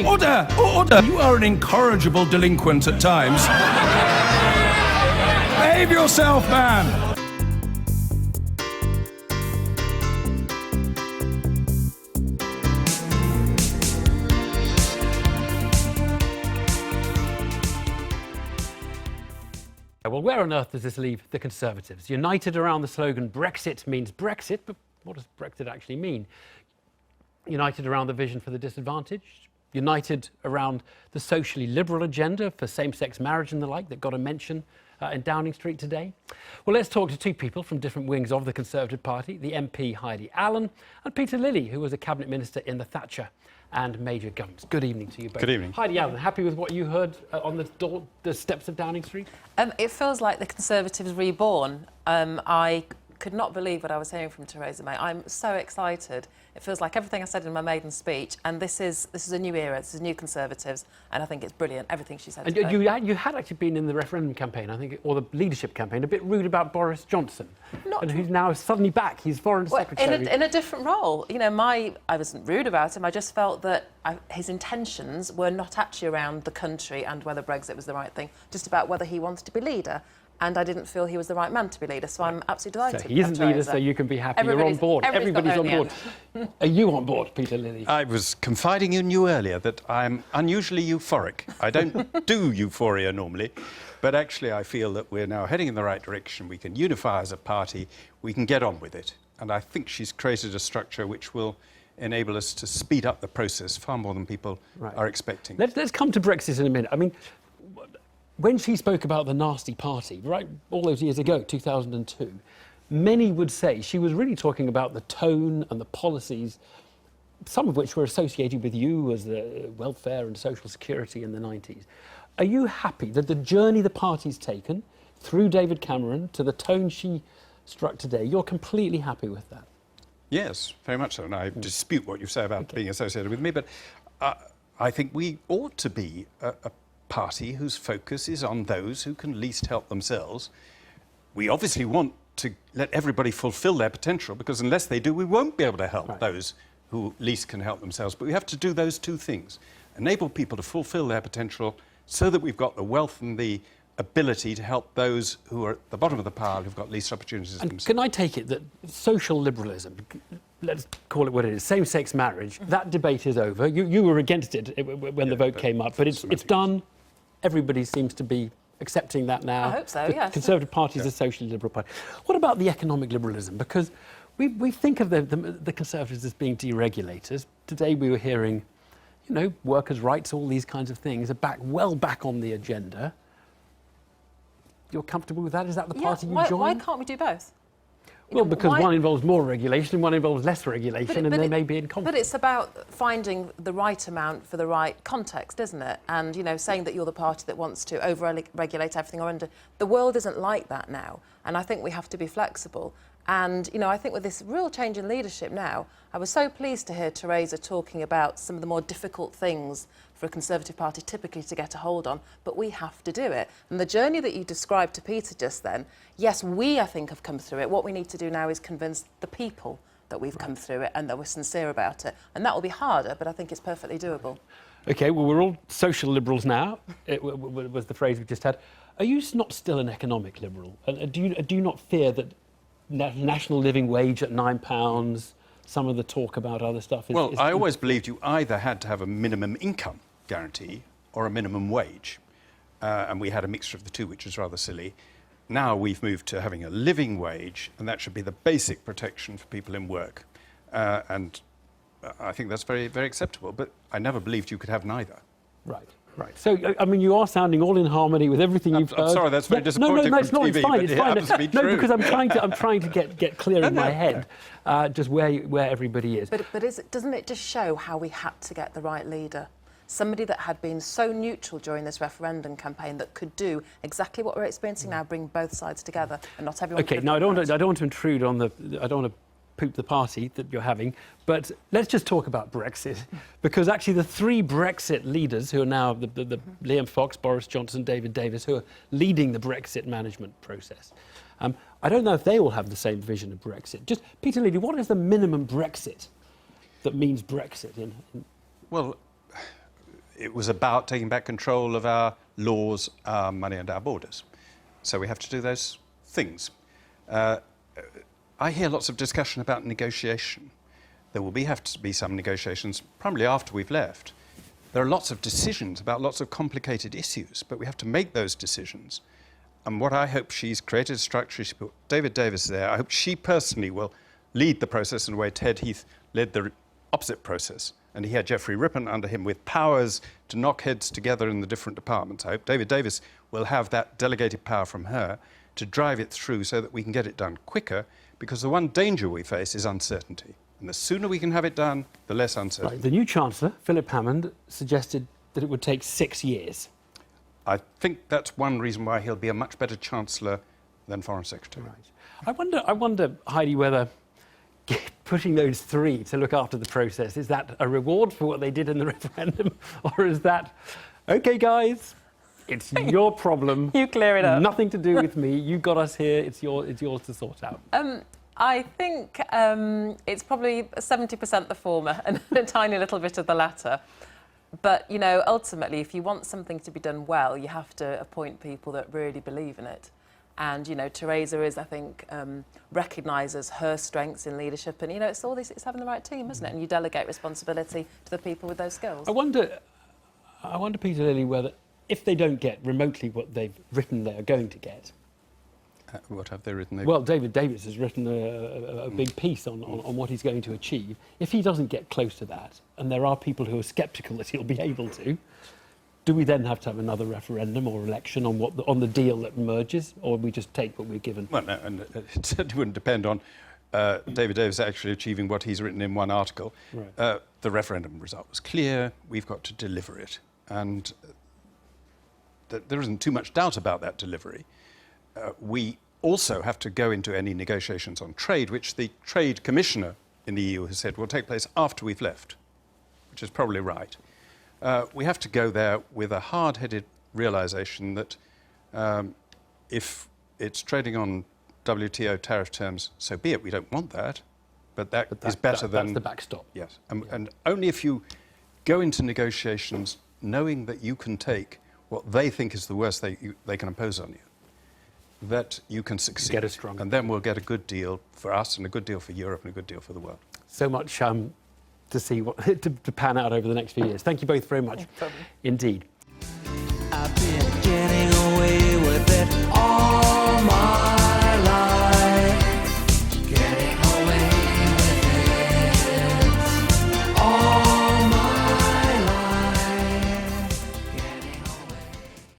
Order! Order! You are an incorrigible delinquent at times. Behave yourself, man! Well, where on earth does this leave the Conservatives? United around the slogan Brexit means Brexit, but what does Brexit actually mean? United around the vision for the disadvantaged? United around the socially liberal agenda for same-sex marriage and the like that got a mention in Downing Street today? Well, let's talk to two people from different wings of the Conservative Party, the MP Heidi Allen and Peter Lilly, who was a Cabinet Minister in the Thatcher and Major governments. Good evening to you both. Good evening. Heidi Allen, happy with what you heard on the steps of Downing Street? It feels like the Conservatives reborn. I could not believe what I was hearing from Theresa May. I'm so excited. It feels like everything I said in my maiden speech, and this is a new era. This is new Conservatives, and I think it's brilliant. Everything she said. And you had actually been in the referendum campaign, I think, or the leadership campaign, a bit rude about Boris Johnson, and who's now suddenly back. He's Foreign Secretary. In a different role. You know, I wasn't rude about him. I just felt that his intentions were not actually around the country and whether Brexit was the right thing, just about whether he wanted to be leader. And I didn't feel he was the right man to be leader, so I'm absolutely delighted. So he isn't leader, so you can be happy. You're on board. Everybody's on board. Are you on board, Peter Lilly? I was confiding in you earlier that I'm unusually euphoric. I don't do euphoria normally, but actually I feel that we're now heading in the right direction. We can unify as a party. We can get on with it. And I think she's created a structure which will enable us to speed up the process far more than people are expecting. Let's come to Brexit in a minute. I mean, when she spoke about the nasty party, right, all those years ago, 2002, many would say she was really talking about the tone and the policies, some of which were associated with you as the welfare and social security in the 90s. Are you happy that the journey the party's taken through David Cameron to the tone she struck today, you're completely happy with that? Yes, very much so. And I dispute what you say about being associated with me, but I think we ought to be a party whose focus is on those who can least help themselves. We obviously want to let everybody fulfil their potential, because unless they do, we won't be able to help those who least can help themselves. But we have to do those two things: enable people to fulfil their potential so that we've got the wealth and the ability to help those who are at the bottom of the pile, who've got least opportunities themselves. Can I take it that social liberalism, let's call it what it is, same-sex marriage, that debate is over? You were against it when the vote came up, but it's done. Everybody seems to be accepting that now. I hope so, the yes. Conservative Party is a socially liberal party. What about the economic liberalism? Because we think of the Conservatives as being deregulators. Today we were hearing, you know, workers' rights, all these kinds of things are well back on the agenda. You're comfortable with that? Is that the party you join? Why can't we do both? Well, because one involves more regulation and one involves less regulation, and they may be in conflict. But it's about finding the right amount for the right context, isn't it? And, you know, saying that you're the party that wants to over-regulate everything or under... The world isn't like that now, and I think we have to be flexible. And, you know, I think with this real change in leadership now, I was so pleased to hear Theresa talking about some of the more difficult things for a Conservative Party typically to get a hold on, but we have to do it. And the journey that you described to Peter just then, yes, we, I think, have come through it. What we need to do now is convince the people that we've come through it and that we're sincere about it. And that will be harder, but I think it's perfectly doable. OK, well, we're all social liberals now, was the phrase we just had. Are you not still an economic liberal? Do you not fear that national living wage at £9, some of the talk about other stuff is... Well, I always believed you either had to have a minimum income guarantee or a minimum wage. And we had a mixture of the two, which is rather silly. Now we've moved to having a living wage, and that should be the basic protection for people in work. And I think that's very, very acceptable. But I never believed you could have neither. Right. Right. So, I mean, you are sounding all in harmony with everything you've heard. I'm sorry, that's very disappointing. No, it's not. It's fine. It's fine. No, because I'm trying to get clear in my head just where everybody is. But doesn't it just show how we had to get the right leader? Somebody that had been so neutral during this referendum campaign that could do exactly what we're experiencing now, bring both sides together, and not everyone. OK, now I don't want to intrude on the. I don't want to poop the party that you're having, but let's just talk about Brexit, because actually the three Brexit leaders who are now the Liam Fox, Boris Johnson, David Davis, who are leading the Brexit management process. I don't know if they all have the same vision of Brexit. Just, Peter Lilly, what is the minimum Brexit that means Brexit? Well, it was about taking back control of our laws, our money and our borders. So we have to do those things. I hear lots of discussion about negotiation. There will have to be some negotiations, probably after we've left. There are lots of decisions about lots of complicated issues, but we have to make those decisions. And what I hope, she's created a structure, she put David Davis there. I hope she personally will lead the process in a way Ted Heath led the opposite process. And he had Geoffrey Rippon under him with powers to knock heads together in the different departments. I hope David Davis will have that delegated power from her to drive it through so that we can get it done quicker, because the one danger we face is uncertainty. And the sooner we can have it done, the less uncertainty. Right. The new Chancellor, Philip Hammond, suggested that it would take 6 years. I think that's one reason why he'll be a much better Chancellor than Foreign Secretary. Right. I wonder, Heidi, whether putting those 3 to look after the process, is that a reward for what they did in the referendum? Or is that, OK, guys, it's your problem. You clear it up. Nothing to do with me. You got us here. It's yours to sort out. I think it's probably 70% the former and a tiny little bit of the latter. But, you know, ultimately, if you want something to be done well, you have to appoint people that really believe in it. And, you know, Theresa is, I think, recognises her strengths in leadership. And, you know, it's having the right team, isn't it? And you delegate responsibility to the people with those skills. I wonder, Peter Lilly, whether if they don't get remotely what they've written they are going to get. What have they written? Well, David Davis has written a big piece on what he's going to achieve. If he doesn't get close to that, and there are people who are sceptical that he'll be able to, do we then have to have another referendum or election on the deal that emerges, or we just take what we're given? Well, no, and it certainly wouldn't depend on David Davis actually achieving what he's written in one article. Right. The referendum result was clear. We've got to deliver it. And there isn't too much doubt about that delivery. We also have to go into any negotiations on trade, which the Trade Commissioner in the EU has said will take place after we've left, which is probably right. We have to go there with a hard-headed realisation that if it's trading on WTO tariff terms, so be it. We don't want that, but that is better than... That's the backstop. Yes, and only if you go into negotiations knowing that you can take what they think is the worst they can impose on you, that you can succeed. Get a strong... And then we'll get a good deal for us and a good deal for Europe and a good deal for the world. So much to see to pan out over the next few years. Thank you both very much. No problem. Indeed. I've been getting away with it.